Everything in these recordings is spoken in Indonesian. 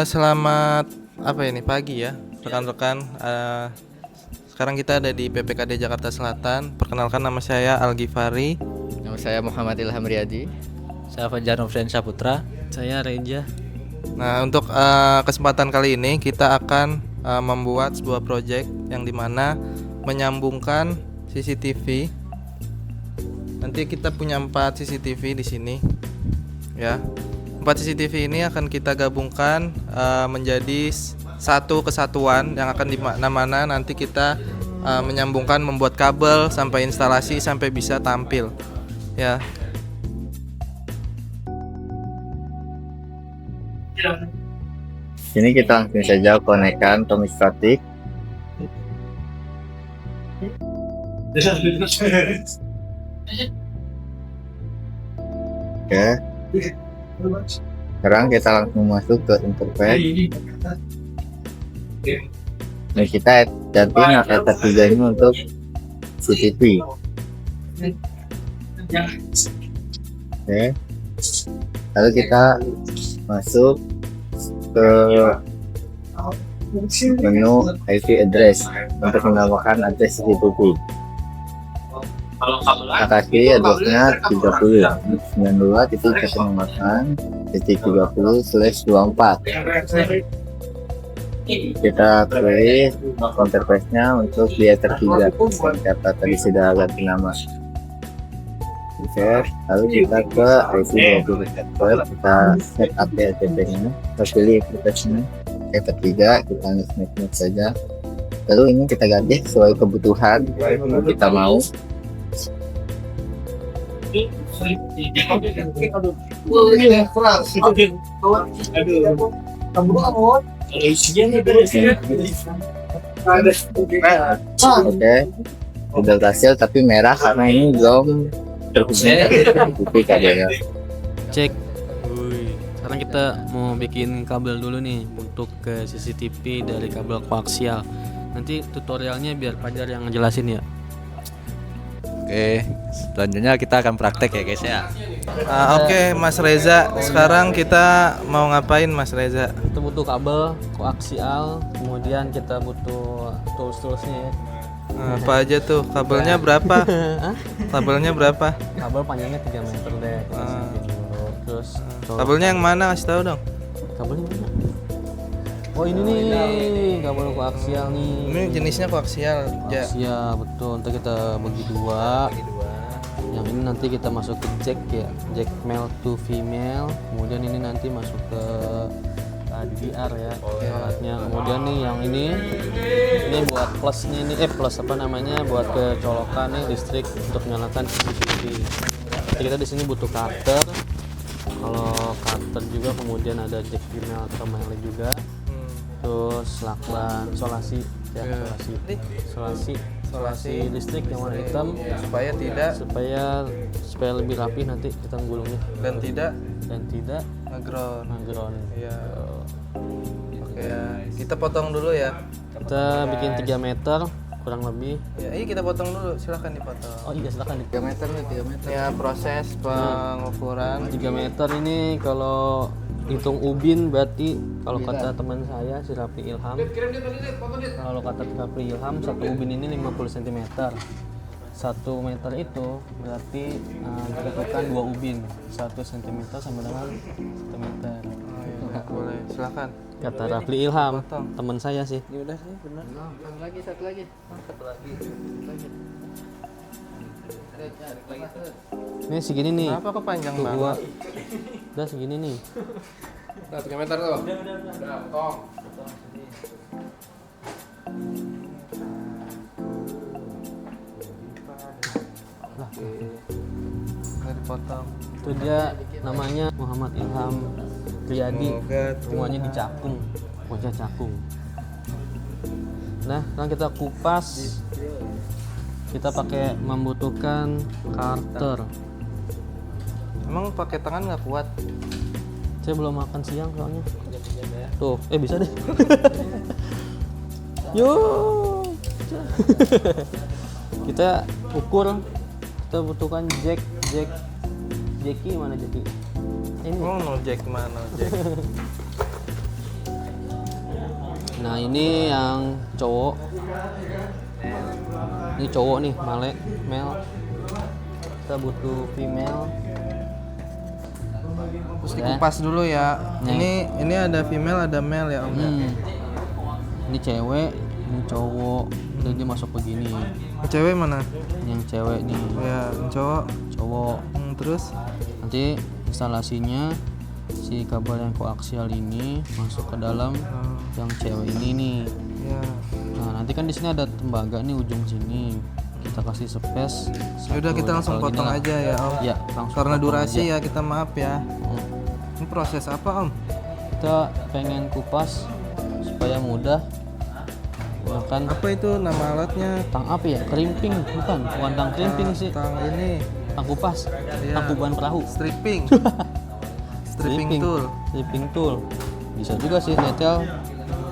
Selamat apa ini pagi ya rekan-rekan. Sekarang kita ada di PPKD Jakarta Selatan. Perkenalkan, nama saya Al-Ghifari. Nama saya Muhammad Ilham Riyadi. Saya Fajar Nofrian Saputra. Saya Reja. Nah, untuk kesempatan kali ini kita akan membuat sebuah proyek yang dimana menyambungkan CCTV. Nanti kita punya 4 CCTV di sini, ya. 4 CCTV ini akan kita gabungkan menjadi satu kesatuan yang akan dimana-mana nanti kita menyambungkan, membuat kabel sampai instalasi sampai bisa tampil, ya. Ini kita langsung saja konekkan tombol statik. Oke. Sekarang kita langsung masuk ke interface. Nah, kita setting kata ini untuk CCTV. Oke. Lalu kita masuk ke menu IP address untuk menambahkan address CCTV. Kita kasih addressnya 30.92.168/24. Kita pilih interface-nya untuk layer 3 kata tadi sudah ganti nama. Oke, lalu kita ke IP 20 network, kita set up DHCP-nya, kita pilih interface-nya layer 3, kita next saja. Lalu ini kita ganti sesuai kebutuhan yang kita mau. Oke, udah berhasil, tapi merah karena ini belum terhubung CCTV kabelnya. Cek. Sekarang kita mau bikin kabel dulu nih untuk ke CCTV dari kabel koaksial. Nanti tutorialnya biar Fajar yang ngejelasin ya. Oke, selanjutnya kita akan praktek ya guys ya. Oke, Mas Reza, sekarang kita mau ngapain, Mas Reza? Kita butuh kabel koaksial, kemudian kita butuh tools-toolsnya ya. Apa aja tuh? Kabelnya berapa? Kabelnya berapa? Kabel panjangnya 3 meter deh. Kita setting dulu. Terus Kabelnya yang mana? Kasih tahu dong. kabelnya mana? Oh ini nih kabel koaksial nih. Ini jenisnya koaksial. Ya. Koaksial betul. Nanti kita bagi dua. Yang ini nanti kita masuk ke jack ya, jack male to female. Kemudian ini nanti masuk ke DVR ya, alatnya. Kemudian nih yang ini buat plusnya ini, plus apa namanya, buat kecolokan nih listrik untuk menyalakan CCTV. Jadi kita di sini butuh cutter. Kalau cutter juga kemudian ada jack female atau male juga. Terus lakban isolasi ya, isolasi listrik yang warna hitam supaya lebih rapi nanti kita gulungnya Dan tidak ngeground. Iya. Oke, kita potong dulu ya. Kita bikin 3 meter kurang lebih. Ya, iya kita potong dulu, silahkan dipotong. Oh iya silakan. 3 meter nih, 3 meter. Ya, proses pengukuran 3 meter ini kalau hitung ubin berarti kalau kata teman saya si Rafli Ilham, kalau kata Rafli Ilham satu ubin ini 50 cm. 1 meter itu berarti dilakukan 2 ubin 1 cm sama dengan 1 meter. boleh, silahkan. Kata Rafli Ilham, Potong. teman saya sih. Ya udah sih, benar. Satu lagi. Ini segini nih. Kenapa kok panjang Tuh, banget? Udah segini nih. Nah, 3 meter tuh. Udah, potong. Udah dipotong. Itu dia namanya Muhammad Ilham Riyadi. Semuanya di Cakung. Wajah Cakung. Nah, sekarang kita kupas. Kita pakai membutuhkan cutter. Emang pakai tangan nggak kuat? Saya belum makan siang soalnya. Tuh, bisa deh. Yuk. Kita ukur. Kita butuhkan Jackie mana Jackie? Ini. Oh, no jack mana jack? Nah ini yang cowok. Ini cowok nih, male. Kita butuh female. Terus Ya. dikupas dulu ya. Nih. Ini ada female, ada male ya Om. Ini cewek, ini cowok. Jadi masuk begini. Cewek mana? Yang cewek nih, Ya, yang cowok. cowok. Terus Nanti instalasinya si kabel yang koaksial ini masuk ke dalam yang cewek ini nih. ya. Nah nanti kan di sini ada tembaga nih ujung sini. Kita kasih space. Ya udah kita langsung potong aja ya Om. Ya langsung. Karena potong durasi aja. ya kita maaf ya. Ini proses apa Om? Kita pengen kupas supaya mudah. Ya kan Apa itu nama alatnya? tang apa ya? Krimping bukan tang krimping sih. Tang ini Tang kupas. Iya. Tang kuban perahu. stripping. Stripping tool. Stripping tool. Bisa juga sih netel.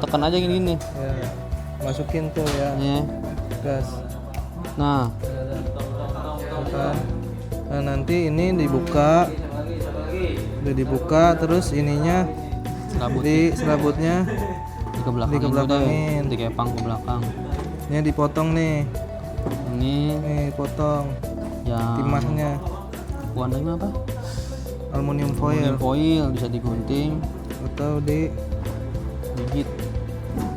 Tekan aja gini. Ya. Masukin tuh ya. Ya. Gas. Nah, Tekan. Nah, nanti ini dibuka. Udah dibuka terus ininya serabut di serabutnya dikebelakangin, dikebelakangin. dikepang ke belakang. ini dipotong nih. Ini Nih, potong yang timahnya. warnanya apa? Aluminium Aluminium foil foil bisa digunting, atau di gigit.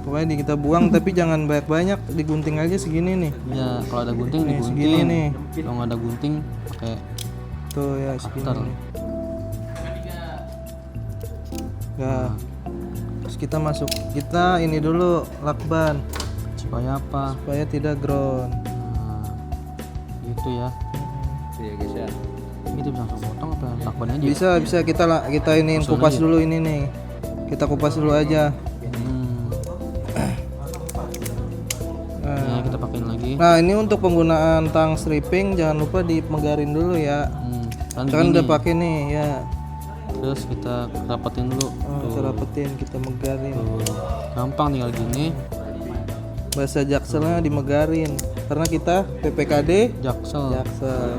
pokoknya kita buang tapi jangan banyak-banyak, digunting aja segini nih. Ya kalau ada gunting Nih, digunting. segini nih. Kalau nggak ada gunting pakai Tuh ya segini. cutter. nih. Ya. Terus kita masuk, kita ini dulu lakban Supaya apa? supaya tidak ground. Nah, gitu ya. Iya guys ya. Gitu bisa langsung potong apa lakban aja? Bisa kita ini Langsung kupas aja. dulu ini nih. Kita kupas dulu aja. Ya kita pakein lagi. Nah, ini untuk penggunaan tang stripping jangan lupa dimegarin dulu ya. Kan Kan gini. udah pakai nih ya. Terus kita rapetin dulu. Kita rapetin, kita megarin. Tuh. Gampang tinggal gini. Bahasa jakselnya dimegarin. Karena kita PPKD Jaksel. jaksel.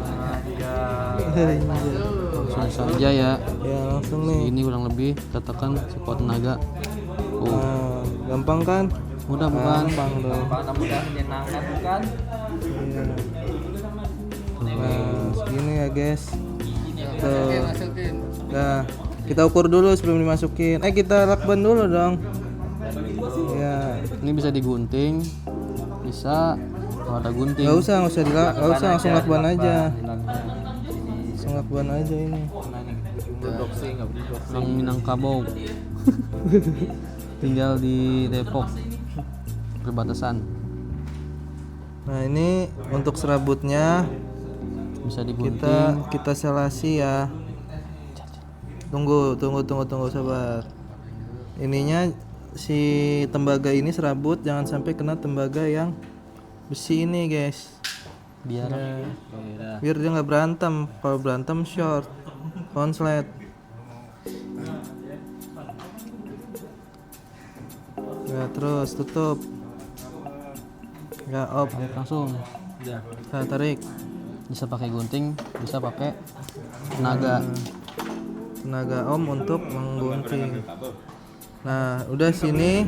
Langsung saja ya. Ya langsung nih. Ini kurang lebih kita tekan sekuat tenaga. Nah, gampang kan? Mudah bukan? Gampang dong. Mudah-mudahan menyenangkan bukan? Iya. Nah, segini ya guys. Tuh. Nah, kita ukur dulu sebelum dimasukin. Kita lakban dulu dong. Ya, Ini bisa digunting, bisa kalau ada gunting. nggak usah langsung lakban aja. Langsung lakban aja ini. Orang Minangkabau. Tinggal di Depok perbatasan. Nah, ini untuk serabutnya Bisa digunting. kita selasi ya. Tunggu sabar. Ininya si tembaga ini serabut jangan sampai kena tembaga yang besi ini guys. Biar Biar dia nggak berantem. Kalau berantem short, konslet. Ya terus tutup. Ya op. langsung. Nah, tarik. Bisa pakai gunting, bisa pakai tenaga. Tenaga om untuk menggunting. Nah, udah sini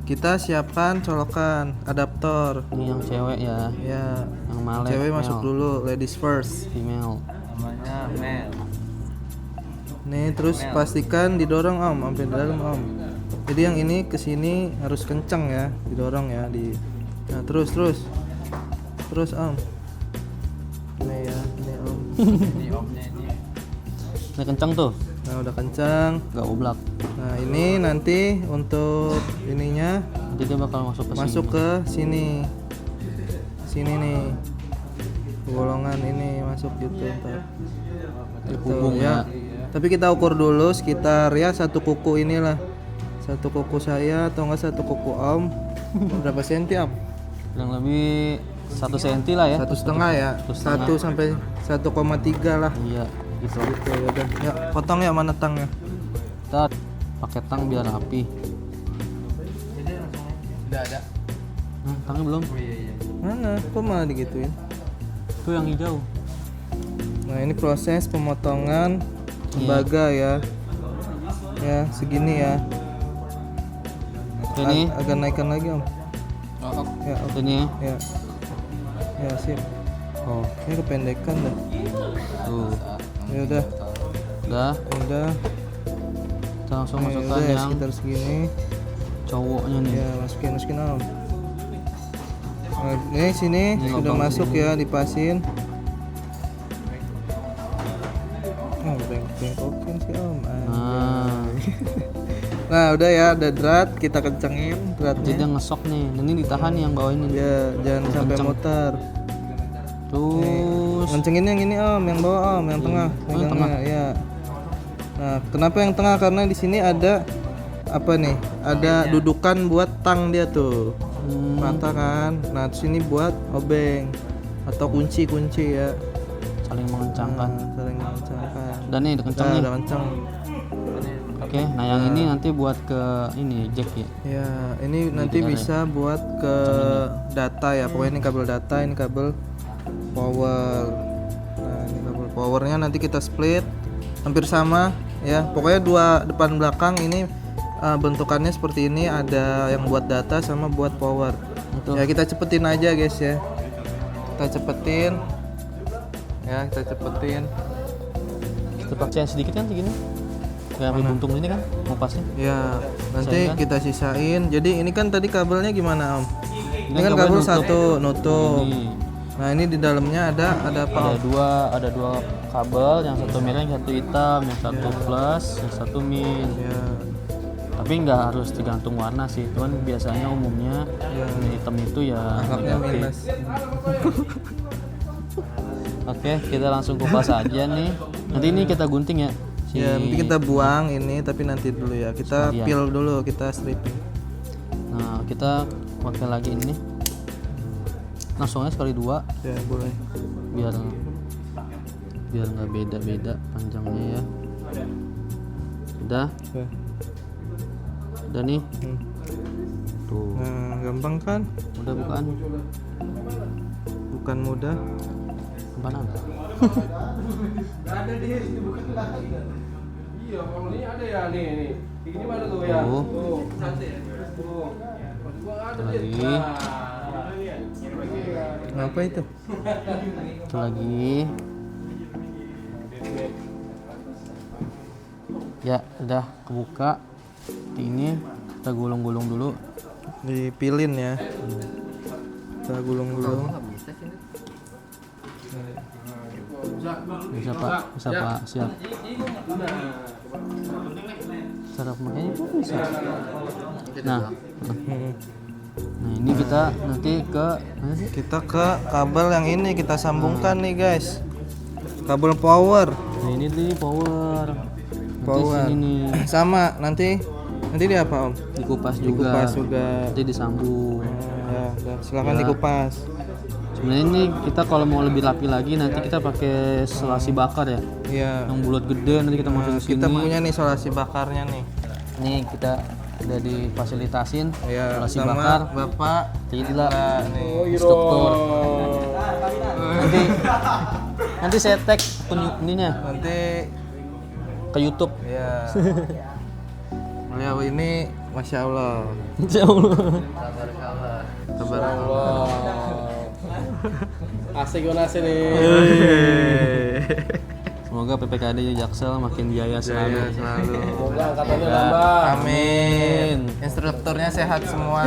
kita siapkan colokan adaptor. Ini yang cewek ya, Ya, yang male. cewek masuk male, dulu, ladies first. Female. Namanya Mel. Nih, terus pastikan didorong om, sampai dalam om. Jadi yang ini ke sini harus kencang ya, didorong ya di. Nah, terus om. Ini ya, ini om. Ini omnya ini. Ini kencang tuh, Nah, udah kencang. nggak oblak. Nah, ini nanti untuk ininya Nanti dia bakal masuk ke masuk sini. ke sini nih, bolongan ini masuk gitu ntar. Gitu, Hubung ya. Tapi kita ukur dulu sekitar ya satu kuku inilah, satu kuku saya atau enggak satu kuku om. Berapa senti om? Kurang lebih 1 senti lah ya. 1,5 ya, 1 sampai 1,3 lah. Iya, gitu. Gitu ya udah. Ya potong ya, mana tangnya? Kita pakai tang biar rapi. Udah ada. Tangnya belum. Mana? Kok malah digituin? Tuh yang hijau. Nah, ini proses pemotongan tembaga ya. Ya, segini ya. Ini. Agak naikkan lagi om. Ya om. Ini ya. Ya. Ya sip. Oh, Ini kependekan dah. tuh. Ya udah. Udah, Udah. kita langsung Ya masukkan udah, yang sekitar segini. cowoknya nih. Ya masukin om. Nah, ini sini Ini sudah lubang masuk sini. ya, dipasin. Oh, bengkokin sih om. Nah, Nah udah ya, ada drat, kita kencengin jadi dratnya. dia ngesok nih. Dan ini ditahan nih yang bawah ini. Ya jangan sampai Kenceng. muter. Terus Kencengin yang ini om, yang bawah om, yang tengah, Oh, yang megangnya, ya. Nah, kenapa yang tengah? Karena di sini ada apa nih? Ada dudukan buat tang dia tuh, mata kan. Nah, di sini buat obeng atau kunci ya. saling mengencangkan. Saling mengencangkan. Dan nih udah kencang nih. Udah kencang. Oke, nah yang ini nanti buat ke ini jack ya. Ya, ini nanti bisa buat ke data ya. Pokoknya ini kabel data, ini kabel power. Nah, ini kabel powernya nanti kita split hampir sama ya. Pokoknya dua depan belakang ini bentukannya seperti ini, ada yang buat data sama buat power. Betul. Ya, kita cepetin aja guys ya. Kita cepetin. Ya, kita cepetin. Kita pakai yang sedikit kan segini. Kayak ambil buntung ini kan ngupasnya. Ya, nanti Sisain kan? kita sisain. Jadi ini kan tadi kabelnya gimana, Om? Ini kan kabel kabel nutup. satu nutup. Ini Nah, ini di dalamnya ada apa, Om? ada dua kabel, yang satu merah, yang satu hitam, yang satu plus, yang satu min. Ya. Tapi nggak harus tergantung warna sih, cuman biasanya umumnya yang hitam itu ya Anggapnya negatif. minus. Oke, kita langsung kupas aja nih. Nanti ini kita gunting ya. Ya, nanti kita buang ini, tapi nanti dulu ya. Kita Sekalian. peel dulu, kita stripping. Nah, kita pakai lagi ini. Langsung aja sekali dua Ya, boleh. biar nggak beda-beda panjangnya ya. Udah, Ya. udah nih. Hmm. Tuh, Nah, gampang kan? udah bukaan. Bukan mudah. Kempanan. Iya, kalau ini ada ya nih. Ini mana tuh ya? Tuh. Tuh. Lagi, Apa itu? itu lagi. Ya, udah kebuka. Ini kita gulung-gulung dulu. Dipilin ya. Kita gulung-gulung. Bisa Pak, siap. Cara pemakaiannya pun bisa. Nah, Hmm. nah ini kita nanti ke mana sih? Kita ke kabel yang ini kita sambungkan nih, guys. Kabel power. Nah ini nih power. Nanti Power. sini nih Sama nanti di apa, Om? dikupas juga. Dikupas juga. Nanti disambung. Ya, udah, silakan Ya. dikupas. Sebenarnya ini kita kalau mau lebih rapi lagi nanti kita pakai selasi bakar ya. Iya. Yang bulat gede nanti kita masukin Nah, sini. kita punya nih solasi bakarnya nih. Nih kita udah difasilitasin Ya, selasi sama bakar. Bapak Gila. nih. Instruktur. Nanti saya tag ininya Nanti ke YouTube. ya. Beliau ini Masya Allah. Insya Allah. Tabarakallah. Asik nasi nih. Semoga PPKD Jaksel makin jaya selalu. Jaya selalu. Semoga angkatannya nambah. Amin. Instrukturnya sehat semua.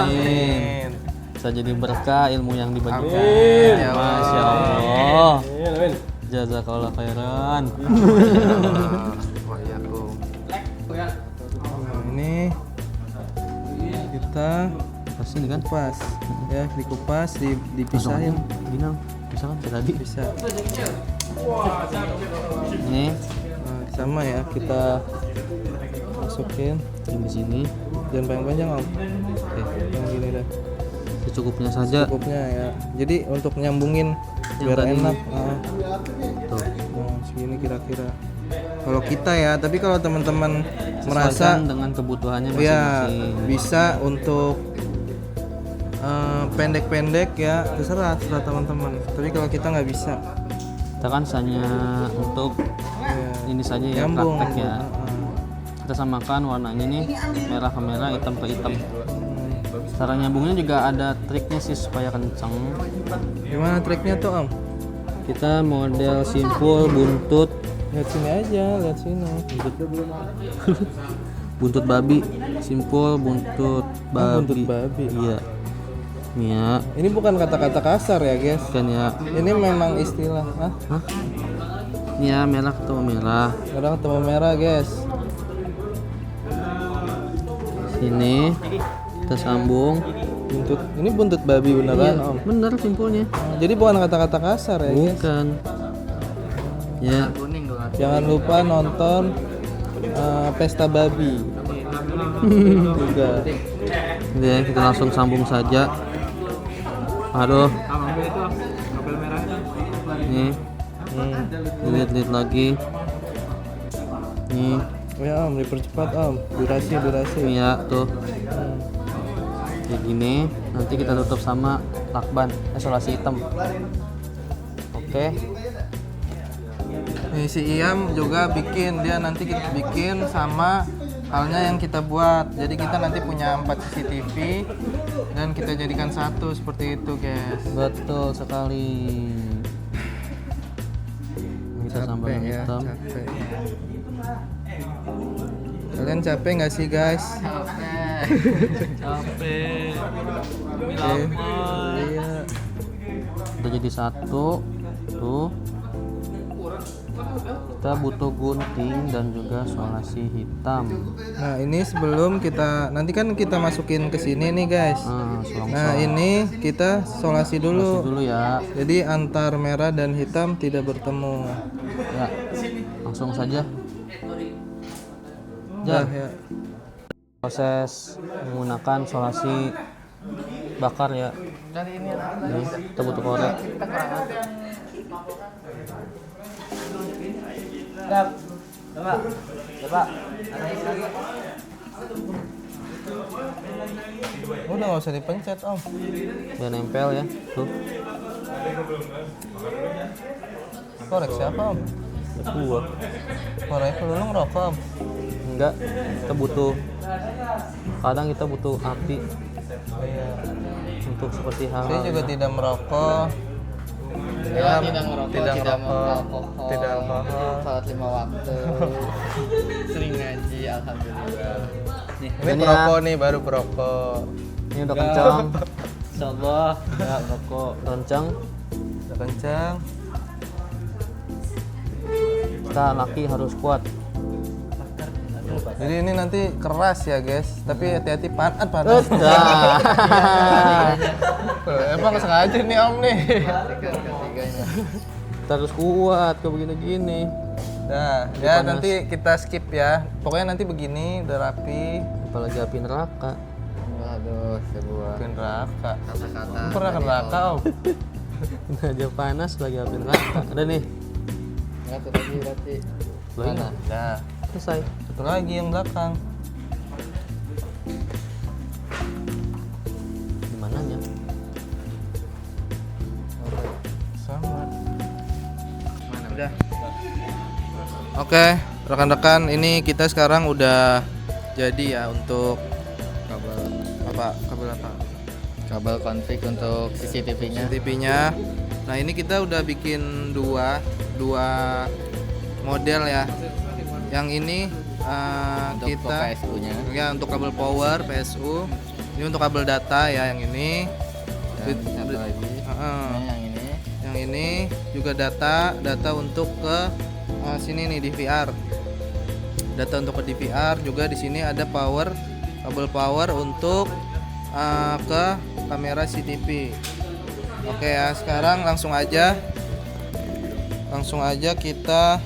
Amin. Bisa jadi berkah ilmu yang dibagi. Amin. Ya Masya Allah. Allah. Amin. Jazakallah khairan. Wa'alaikum. Ini kita Pas ini kan. kupas ya, dikupas, dipisahin. Gini bisa kan tadi. Bisa. Ini Nah, sama ya, kita masukin. yang di sini. Jangan panjang-panjang, Om. Oke. Yang gini dah. Secukupnya saja. Cukupnya ya. Jadi untuk nyambungin Yang biar tadi. enak. Tuh. Nah, segini kira-kira. Kalau kita ya, tapi kalau teman-teman merasa Sesuaikan dengan kebutuhannya ya masing-masing. bisa untuk pendek-pendek ya, terserah teman-teman. Tapi kalau kita nggak bisa, Kita kan hanya untuk ya, ini saja ya nyambung. praktek ya. kita samakan warnanya nih, merah ke merah, hitam ke hitam. Cara nyambungnya juga ada triknya sih supaya kenceng. Gimana triknya tuh Om? Kita model simpul buntut Lihat sini aja, lihat sini. buntut babi, simpul buntut babi. Buntut babi. Iya. Nih ya, Ini bukan kata-kata kasar ya guys. kan ya. Ini memang istilah. Hah? Hah? Nih ya, merah ketemu merah. Merah ketemu merah guys. Sini kita sambung. Buntut. Ini buntut babi beneran Om. Bener simpulnya. Jadi bukan kata-kata kasar ya guys. Bukan. Ya, Jangan lupa nonton Pesta Babi. Juga. ya kita langsung sambung saja. Aduh. Nih, lihat lagi. Nih, Oh ya Om, dipercepat Om. Durasi. nih ya tuh. Kayak gini. Nanti kita tutup sama lakban isolasi hitam. Oke. Nih si Iam juga bikin, dia nanti kita bikin sama halnya yang kita buat. Jadi kita nanti punya 4 CCTV dan kita jadikan satu seperti itu guys. Betul sekali. Kita sambal yang hitam. capek. Kalian capek nggak sih guys? Capek. Oke. Iya. Udah jadi satu. Tuh. Kita butuh gunting dan juga solasi hitam. Nah ini sebelum kita nanti kan kita masukin ke sini nih guys. Selongsong Nah ini kita solasi dulu. dulu ya. Jadi antar merah dan hitam tidak bertemu. Ya. Langsung saja. Dah ya. Proses menggunakan solasi bakar ya. Nih, kita butuh korek. Udah nggak usah dipencet Om. Biar nempel ya. Tuh. Korek siapa Om? Gua. Korek lu ngerokok Om? Enggak, kita butuh, kadang kita butuh api Iya. untuk seperti Saya hal-hal juga tidak merokok. Ya, tidak merokok, tidak merokok, alkohol, tidak alkohol. salat 5 waktu, sering ngaji, alhamdulillah. Ini Dan ya. perokok nih, baru perokok. ini udah kencang, Insyaallah. ya rokok kencang, Udah kencang. kita laki harus kuat. Jadi ini nanti keras ya guys, tapi hati-hati panas. Emang sengaja nih Om nih. Ketiganya. Kita harus kuat ke begini-gini. Nah, ya Panas. nanti kita skip ya. Pokoknya nanti begini udah rapi. Apalagi api neraka. Waduh, sebuah Ke neraka. kata-kata. Kamu pernah ke neraka Om? Udah aja panas lagi api neraka. Ada nih, Enggak tuh lagi berarti. Mana? Nah, selesai. satu lagi yang belakang. Di mananya? Sama. Udah. Oke, rekan-rekan, ini kita sekarang udah jadi ya untuk Kabel kabel apa? kabel konflik untuk CCTV-nya. CCTV-nya. Nah, ini kita udah bikin dua model ya. Yang ini Untuk kita PSU-nya. ya untuk kabel power PSU. Ini untuk kabel data ya yang ini. Dan satu lagi. Heeh. Nah, yang ini. Yang ini juga data untuk ke sini nih DVR. Data untuk ke DVR juga di sini ada kabel power untuk ke kamera CCTV. Oke ya, sekarang langsung aja kita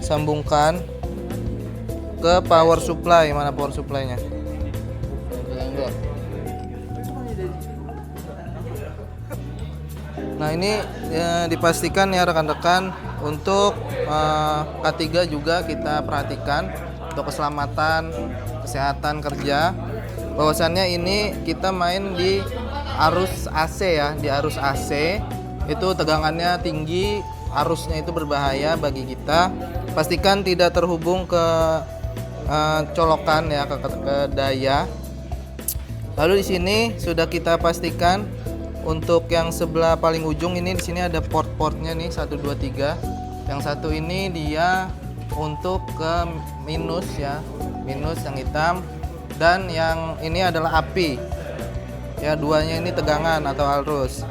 sambungkan ke power supply. Mana power supply-nya? Bilang dulu. Nah ini dipastikan ya rekan-rekan untuk K3 juga kita perhatikan untuk keselamatan kesehatan kerja. Bahwasannya ini kita main di arus AC ya, di arus AC itu tegangannya tinggi, arusnya itu berbahaya bagi kita. Pastikan tidak terhubung ke colokan ya ke daya. Lalu di sini sudah kita pastikan untuk yang sebelah paling ujung ini di sini ada port-portnya nih 1 2 3. Yang satu ini dia untuk ke minus ya, minus yang hitam, dan yang ini adalah api. Ya, duanya ini tegangan atau arus.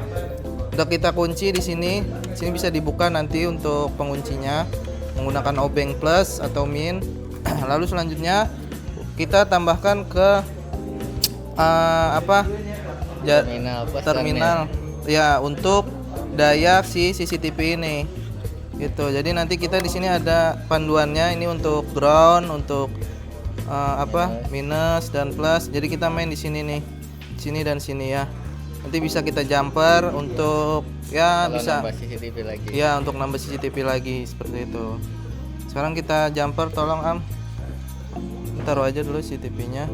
Udah kita kunci di sini. Sini bisa dibuka nanti untuk penguncinya menggunakan obeng plus atau min. Lalu selanjutnya kita tambahkan ke terminal ya untuk daya si CCTV ini gitu. Jadi nanti kita di sini ada panduannya, ini untuk ground, untuk minus dan plus. Jadi kita main di sini nih, sini dan sini ya. Nanti bisa kita jumper untuk ya bisa nambah CCTV lagi. ya untuk nambah CCTV lagi seperti itu. Sekarang kita jumper, tolong taruh aja dulu CCTV-nya.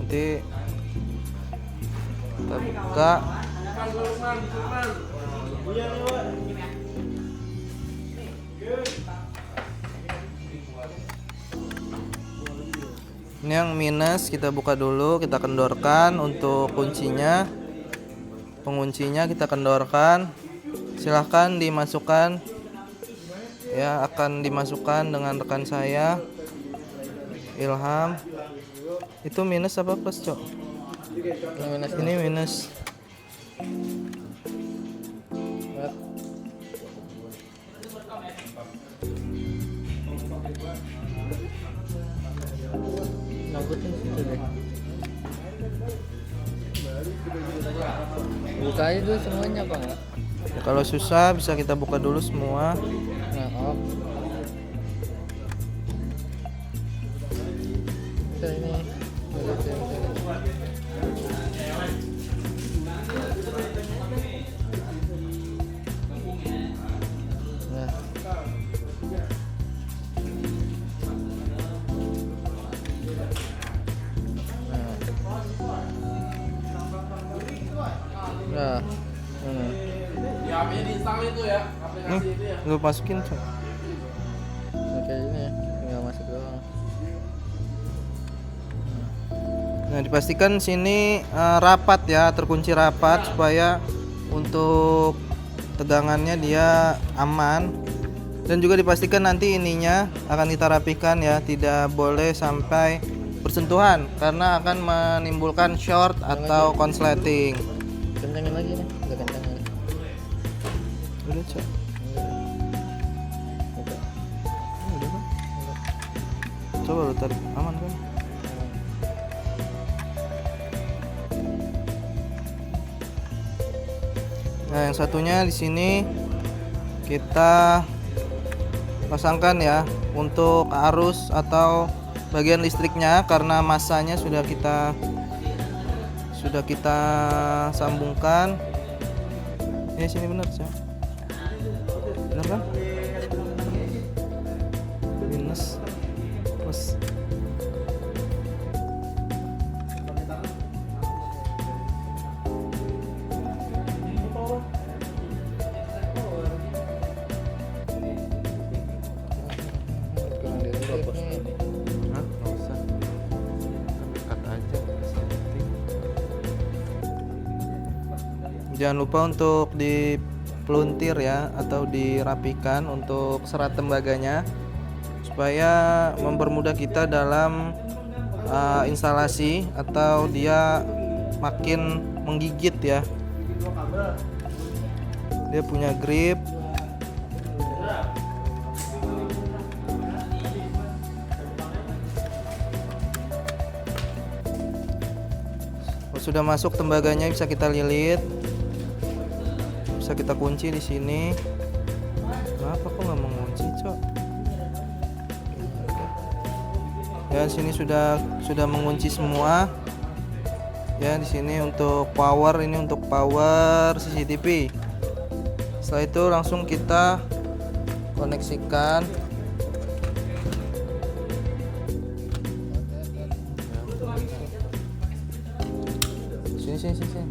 Nanti kita buka. Ini yang minus kita buka dulu, kita kendorkan untuk kuncinya. Penguncinya kita kendorkan. Silahkan dimasukkan. Ya, akan dimasukkan dengan rekan saya Ilham. Itu minus apa plus, Cok? Ini minus. Buka aja dulu semuanya apa enggak? Ya, kalau susah bisa kita buka dulu semua. Nah, oh. Ini. Nah. Ya, HP-nya diinstal itu ya. Aplikasi itu ya. Lu masukin, Cok. Kayak ini ya, tinggal masuk doang. Nah, dipastikan sini rapat ya, terkunci rapat supaya untuk tegangannya dia aman. Dan juga dipastikan nanti ininya akan kita rapikan ya, tidak boleh sampai bersentuhan karena akan menimbulkan short atau konsleting. Kencengin lagi nih, udah kencengin. Udah, Cok. Udah kan? Coba lu tarik, aman kan? Nah, yang satunya di sini kita pasangkan ya untuk arus atau bagian listriknya, karena masanya sudah kita sambungkan. Ya, sini benar sih. Benar kan? Minus plus. Hah? Nggak usah. Dekat aja. Jangan lupa untuk dipeluntir ya, atau dirapikan untuk serat tembaganya supaya mempermudah kita dalam instalasi atau dia makin menggigit ya. Dia punya grip. Sudah masuk tembaganya, bisa kita lilit, bisa kita kunci di sini. Kenapa kok nggak mengunci, Cok? Ya, sini sudah mengunci semua. Ya, di sini untuk power, ini untuk power CCTV. Setelah itu langsung kita koneksikan. Sini.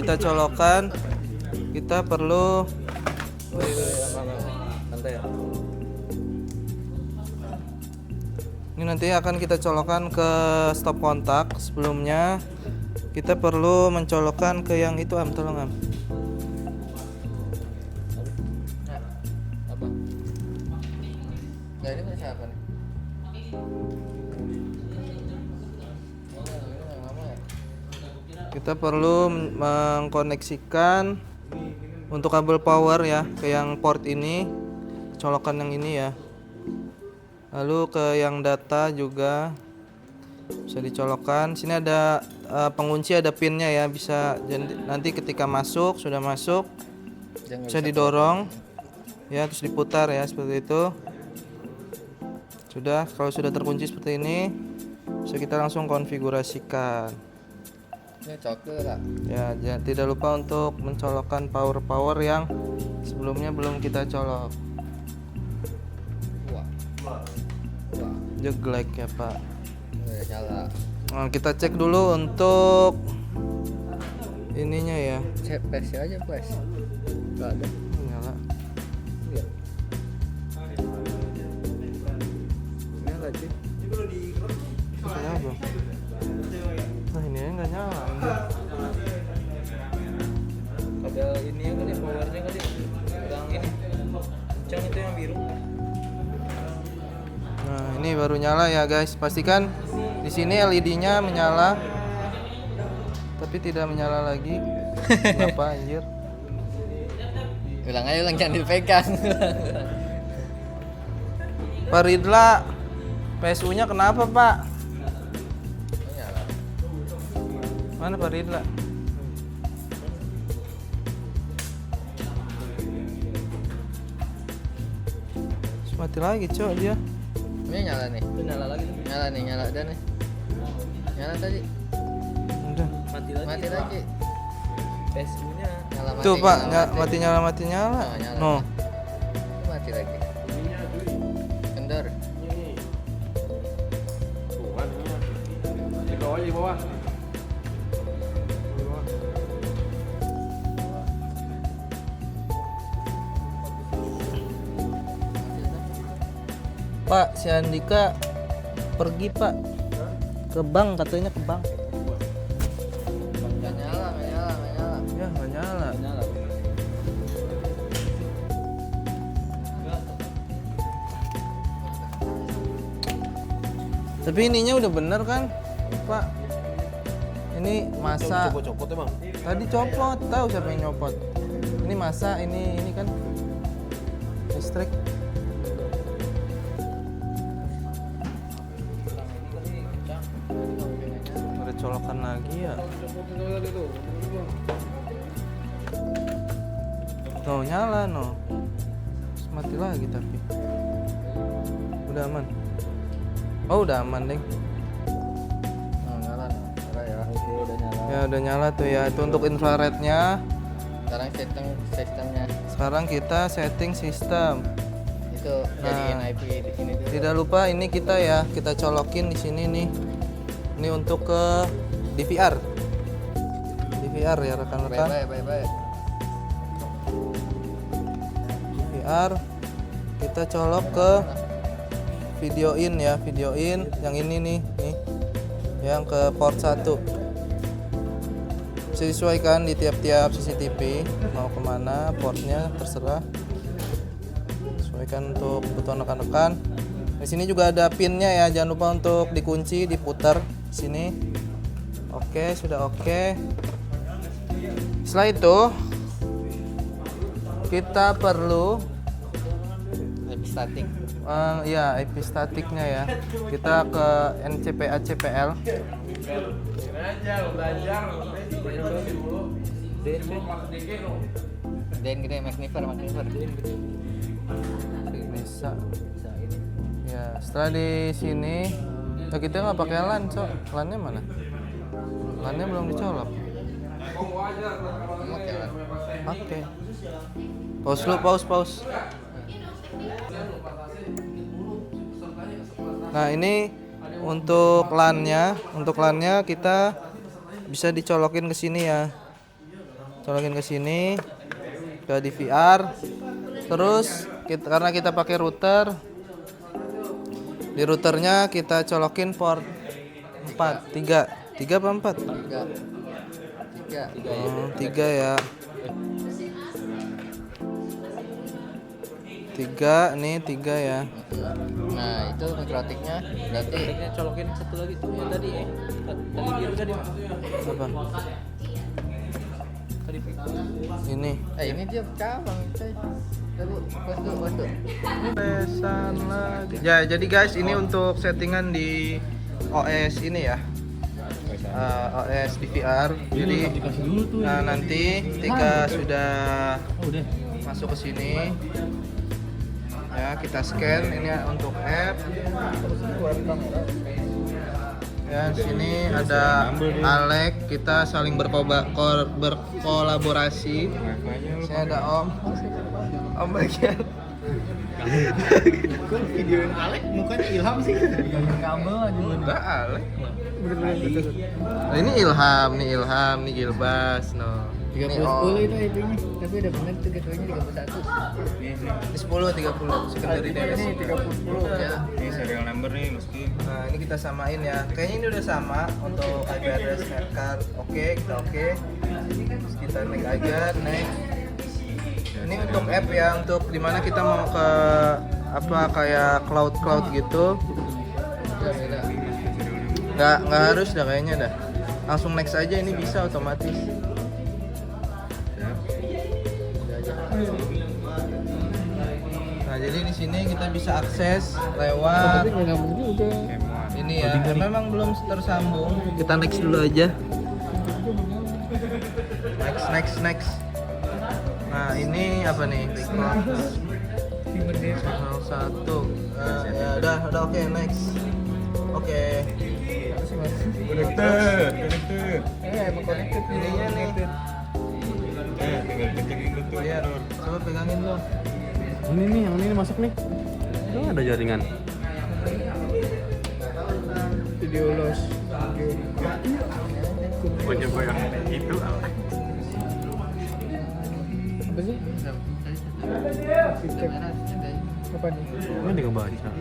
kita colokan, kita perlu ini nanti akan kita colokan ke stop kontak. Sebelumnya kita perlu mencolokkan ke yang itu tolong Apa? Nah, ini punya siapa nih? Kita perlu mengkoneksikan untuk kabel power ya ke yang port ini, colokan yang ini ya. Lalu ke yang data juga bisa dicolokkan. Sini ada pengunci, ada pinnya ya, bisa nanti ketika sudah masuk bisa didorong ya, terus diputar ya seperti itu. Sudah, kalau sudah terkunci seperti ini bisa kita langsung konfigurasikan. Ini coklat lah. Ya, tidak lupa untuk mencolokkan power yang sebelumnya belum kita colok. Wah, Jeglek ya Pak. udah nyala. Nah, kita cek dulu untuk ininya ya. Cek PS aja PS. Gak ada. Nyala. Iya. Nyala cuy. Kenapa? Nah ini nggak nyala. Kabel ini ya kali, powernya kali, yang ini kencang itu yang biru. Nah ini baru nyala ya guys. Pastikan di sini LED-nya menyala, tapi tidak menyala lagi. Kenapa anjir? Ulang aja, ulang, jangan dipegang. Pak Ridla, PSU-nya kenapa Pak? Mana Pak Ridla? Mati lagi cok dia. Ini nyala nih. Itu nyala lagi. Nyala nih, nyala dan nih. Nyala tadi. Udah. Mati lagi. PSU-nya Nyala mati. Tuh Pak, nyala mati nyala mati nyala. Oh, nyala. No. Mati lagi. Kendor. Di bawah, di bawah. Pak, si Andika pergi Pak ke bank, katanya ke bank. Gak nyala, gak nyala, gak nyala. Ya nggak nyala. Tapi ininya udah bener kan Pak? Ini masa Copot emang. tadi copot, tahu siapa yang nyopot? Ini masa ini kan listrik. Ada colokan lagi ya. Tuh nyala no. Terus mati lagi tapi. Udah aman. Oh udah aman deh. Oh, nyala, nyala ya. Oke, udah nyala. Ya udah nyala tuh ya. Itu untuk infrarednya. Sekarang sistemnya Sekarang kita setting sistem. itu jadiin IP di sini dulu. Tidak lupa ini kita ya, kita colokin di sini nih. Ini untuk ke DVR. DVR ya rekan-rekan. Bye. DVR kita colok ke video in ya, video in yang ini nih, yang ke port 1. Bisa disesuaikan di tiap-tiap CCTV mau kemana portnya terserah. Sesuaikan untuk kebutuhan rekan-rekan. Di sini juga ada pinnya ya, jangan lupa untuk dikunci, diputar sini. Oke, sudah oke. Setelah itu kita perlu IP static. ya IP statiknya ya. Kita ke NCPA CPL. Belajar dulu. Dan gede magnifier. Bisa. Ya, setelah di sini kita nggak pakai LAN, Cok. LAN-nya mana? LAN-nya belum dicolok. Oke. Pause dulu, pause. Nah, ini untuk LAN-nya kita bisa dicolokin ke sini ya. colokin ke sini ke DVR. Terus karena kita pakai router, di routernya kita colokin port 4, 3 apa 4? 3 ya. 3 nih 3 ya. Nah itu mikrotiknya berarti Colokin satu lagi tuh yang tadi ya. Tadi biru tadi. Apa? Tadi Ini. ini dia pecah bang. Waduh. Pesan lagi. Ya, jadi guys, ini untuk settingan di OS ini ya. OS DVR. Jadi nanti ketika sudah masuk ke sini ya, kita scan ini untuk app. Ya, sini ada Alex, kita saling berkolaborasi. Saya ada Om bagian. Videoin Alek mukanya Ilham sih. Kabel aja. Enggak Alex. Ini Ilham, nih Gilbas, no. 30 Ini 10 itu itunya. Tapi udah bener tuh ketuanya 31. Ini 10 30 secondary DNS. Ini 30 10 ya. Ini serial number nih meski. Nah, ini kita samain ya. Kayaknya ini udah sama untuk IP address netcard. Oke, kita oke. Terus kita next aja, next. Ini untuk app ya, untuk dimana kita mau ke apa kayak cloud gitu. Nggak harus dah kayaknya dah. Langsung next aja, ini bisa otomatis. Nah, jadi di sini kita bisa akses lewat ini ya. Memang belum tersambung. Kita next dulu aja. Next. Nah, ini apa nih? Channel 1. Ya udah oke, next. Oke. Connected. Emang connected Ininya nih. Tinggal kencengin Bluetooth. Iya, coba pegangin lo. Ini nih, yang ini masuk nih. Oh, ada jaringan. video loss. Coba yang itu Apa sih? Apa nih? Ini dia kebaca.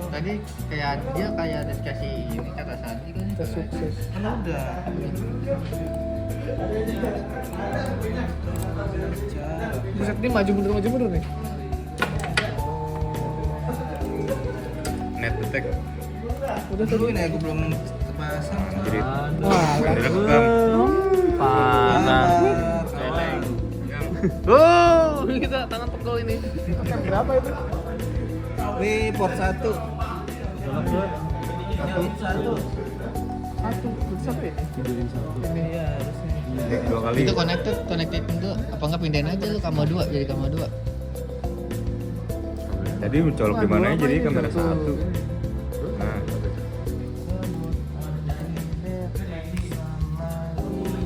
Tadi kayak dia kayak ada dikasih ini kata Santi kan. Kita sukses. Kan udah. Buset ini maju mundur nih. net detect. Udah Dulu ini aku belum terpasang. Jadi Wah, direkam. Parah. Oh, ini kita tangan pegel ini. Kan berapa itu? Ini port 1. Satu, besar ya? Tidurin satu. Ini ya harusnya. Dua kali. Itu connected itu apa enggak pindahin aja lu kamera 2 jadi kamera 2. Tadi mencolok di mana jadi kamera satu. Nah.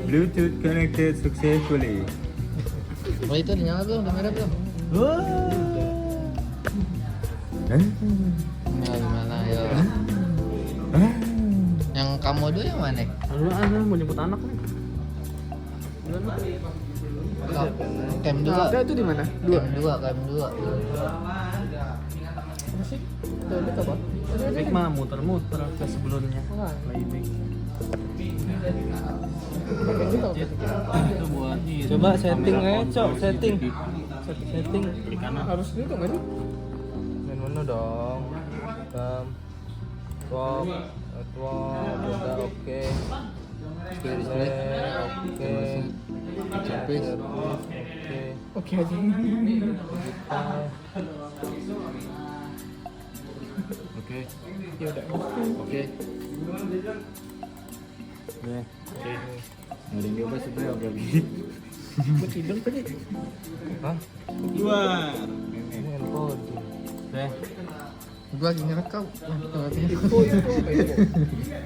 Bluetooth connected successfully. Oh itu nyala belum kamera belum? Nah, gimana ya? Yang kamu dulu yang mana? Ada mau jemput anak nih. Cam 2. Ada itu di mana? 2. Cam 2. Apa sih? Itu apa? Playback mah muter-muter ke sebelumnya. Playback. Itu buat ini. Coba setting aja, Cok, setting. Klik kanan. Harus gitu nggak sih? Main menu dong. Swap, udah oke. Oke. Service, oke. Oke aja. Oke. Ya udah. Oke. Oke. Ada yang coba sebenarnya oke begini. Gue tidur tadi. Hah? Dua. Ini handphone. Oke. Gue lagi ngerekam. Info apa itu?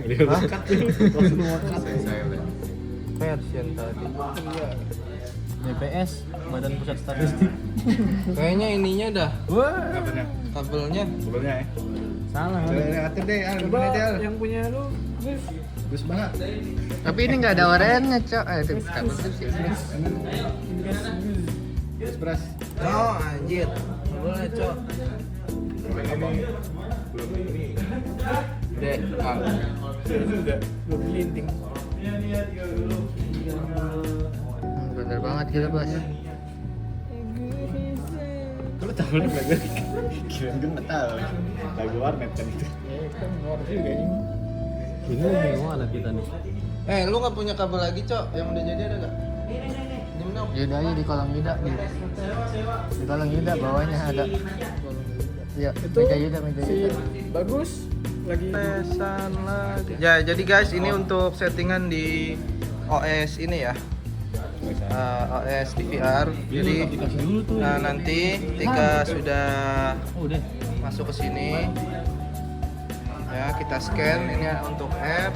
Dia lekat langsung lekat. Version tadi. Iya. BPS, Badan Pusat Statistik. Kayaknya ininya dah. Apanya? Kabelnya. Sebelumnya ya. Salah. Atur deh, Coba yang punya lu, bagus banget. Tapi ini nggak ada oranye, Cok. Itu kabel tuh sih. Beras. Oh anjir. Boleh cok. Dek, Belum linting. Bener banget gila, Bos. Lu tahu lagu kira gue nggak tahu lagu warnet kan itu. Kan warnet juga ini. Bingung anak kita nih. lu nggak punya kabel lagi cok? Yang udah jadi ada nggak? Gimana? Yuda aja di kolong Yuda di kolong Yuda bawahnya ada. Iya, meja Yuda. Bagus lagi Tesan lagi. Ya, jadi guys, ini untuk settingan di OS ini ya. OS DVR. Jadi nah nanti ketika sudah Udah. masuk ke sini ya kita scan ini untuk app.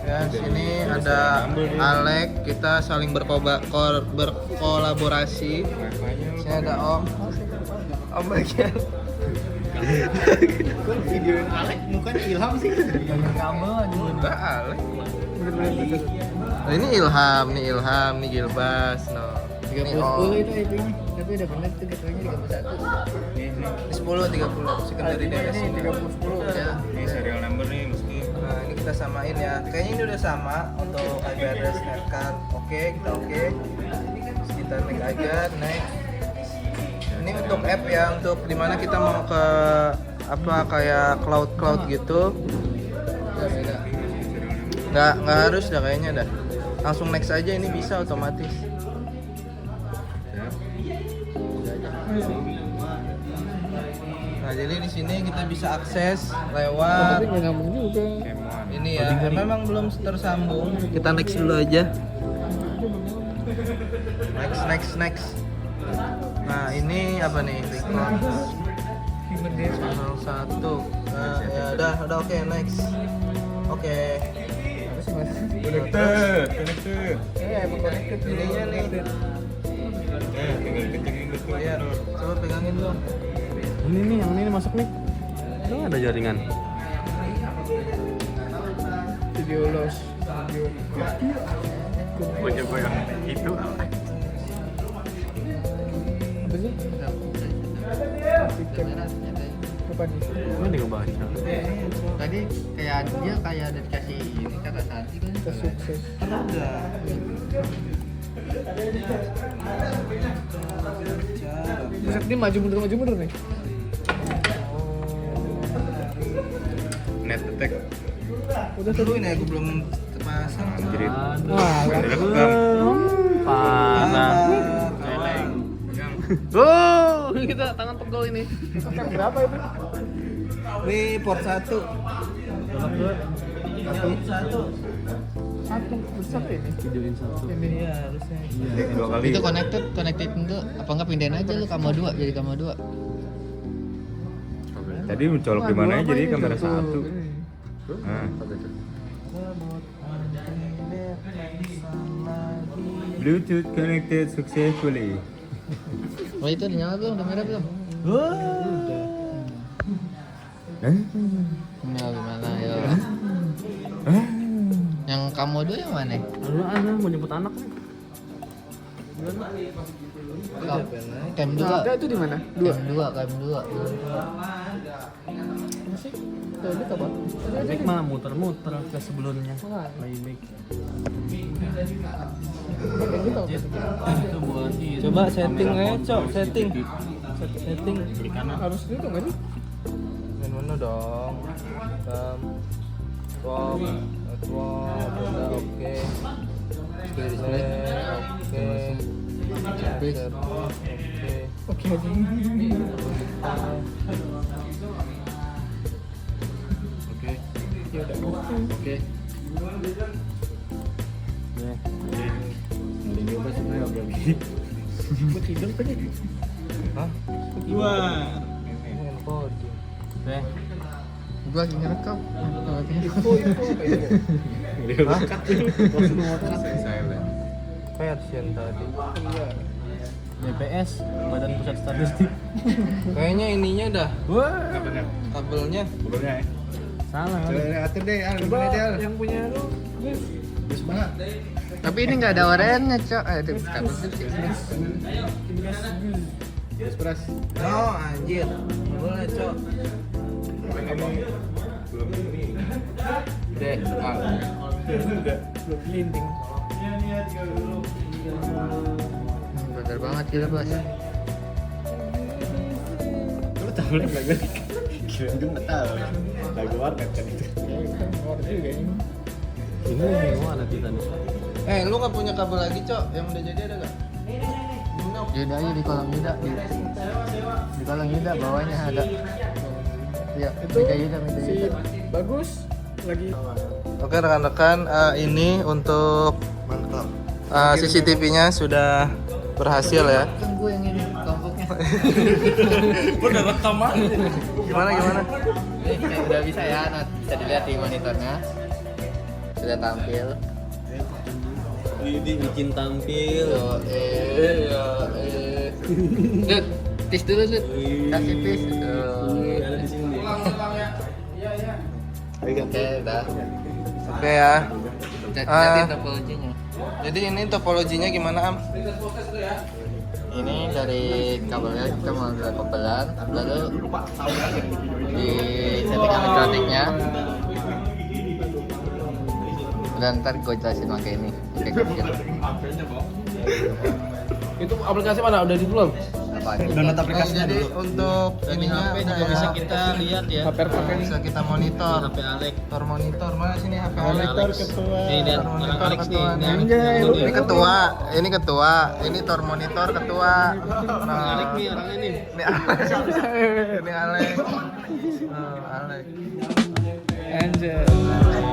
Ya, sini ada Alex, kita saling berkolaborasi. Sini ada Om bagian. videoin Alek mukanya Ilham sih. Enggak Alex. Nah, ini Ilham, nih Gilbas, no. 30 Ini Om. itu IP-nya. Tapi udah bener tuh ketuanya 31. Nih, 10 30 sekretari DRS ini. 30 ya. nih serial number nih meski. Nah, ini kita samain ya. Kayaknya ini udah sama untuk IP address netcard. Oke, kita oke. Terus kita next aja, next. Ini untuk app ya, untuk dimana kita mau ke apa kayak cloud gitu. Nggak harus dah kayaknya dah. Langsung next aja, ini bisa otomatis. Nah, jadi di sini kita bisa akses lewat nyambung juga. ini ya. Memang belum tersambung. Kita next dulu aja. Next. Nah, ini apa nih? Record channel 1. Nah, ya udah oke, next. Oke. Connected. Iya, emang connected. Ininya nih. Tinggal kencengin gitu. Iya, coba pegangin dong. Ini nih, yang ini masuk nih. Itu ada jaringan. Video loss. Gua coba yang itu. Apa sih? Apa nih? Ini juga baca. Tadi kayak dia kayak ada dikasih ini kata Santi kan sukses. Ada. Buset dia maju mundur nih. Net attack. Udah Dulu ini aku belum terpasang. Jadi Wah, Parah. Oh, kita tangan pegel ini. berapa itu? Ini port 1. Satu besar ini. Videoin satu. Ini. Iya, harusnya. dua kali. Itu connected itu apa enggak pindahin aja lu kamera 2 jadi kamera 2. Tadi mencolok di mana aja jadi kamera satu. Nah. Bluetooth connected successfully. Oh itu udah nyala belum? Udah merah belum? Ya gimana ya? Yang kamu 2 yang mana? Anak mau jemput anak nih. Cam 2. Itu di mana? 2. Cam 2. Baik mah muter-muter ke sebelumnya. Baik. Itu buat ini. Coba setting aja, Cok. Setting. Kiri kanan. Harus itu nggak sih? Main mana dong? Swap, udah oke. Oke. Oke aja. Oke. Ya udah. Oke. Mending juga sebenarnya lagi. Gue tidur tadi. Hah? Wah. Handphone. Oke. Gue lagi ngerekam. Dia lekat tuh. Langsung lekat. Silent. Version tadi. BPS, Badan Pusat Statistik. Kayaknya ininya dah. Wah. Apanya? Kabelnya. Kabelnya ya. Salah. Atur deh, Al. Gimana deh, Al? Yang punya lu. Bagus banget. Tapi ini nggak ada oranye, Cok. Itu kabel sih. Gas beras. Oh anjir, boleh cok. Deh, Belum linting. Bener banget gila, Bos. Lu tahu nih lagu kira gue nggak tahu. Lagu warnet kan itu. Warnet juga ini. Ini mana kita nih? lu nggak punya kabel lagi cok? Yang udah jadi ada nggak? Yuda aja di kolom Yuda. Di kolom Yuda bawahnya ada. Iya, Itu minta Yuda, minta si Yuda. bagus lagi. Oke rekan-rekan, ini untuk CCTV-nya sudah berhasil ya. Kan gue yang ini kelompoknya. Udah rekam aja. Gimana? Ini udah bisa ya, bisa dilihat di monitornya. Sudah tampil. Ini bikin tampil. Dut, tis dulu, Dut. Kasih tis. Ada di sini. Oke, udah. Oke ya. Jadi topologinya. Jadi ini topologinya gimana Am? Ini dari kabelnya kita mengambil kabelan, lalu di setting elektroniknya. Dan ntar gue jelasin pakai ini. Oke, kecil. Itu aplikasi mana? Udah di belum? Download aplikasinya Jadi dulu. untuk ininya udah Bisa ya. kita lihat ya. Bisa kita monitor. HP Alex. Monitor mana sini HP Monitor Alex? ketua. Ini dan Monitor orang Alex nih. ketua Ini nih. Alex. Anjay, lu Ini ketua, ini tor monitor ketua. Alex nih orangnya nih. Ini Alex. Ini Alex. Alex. Anjay.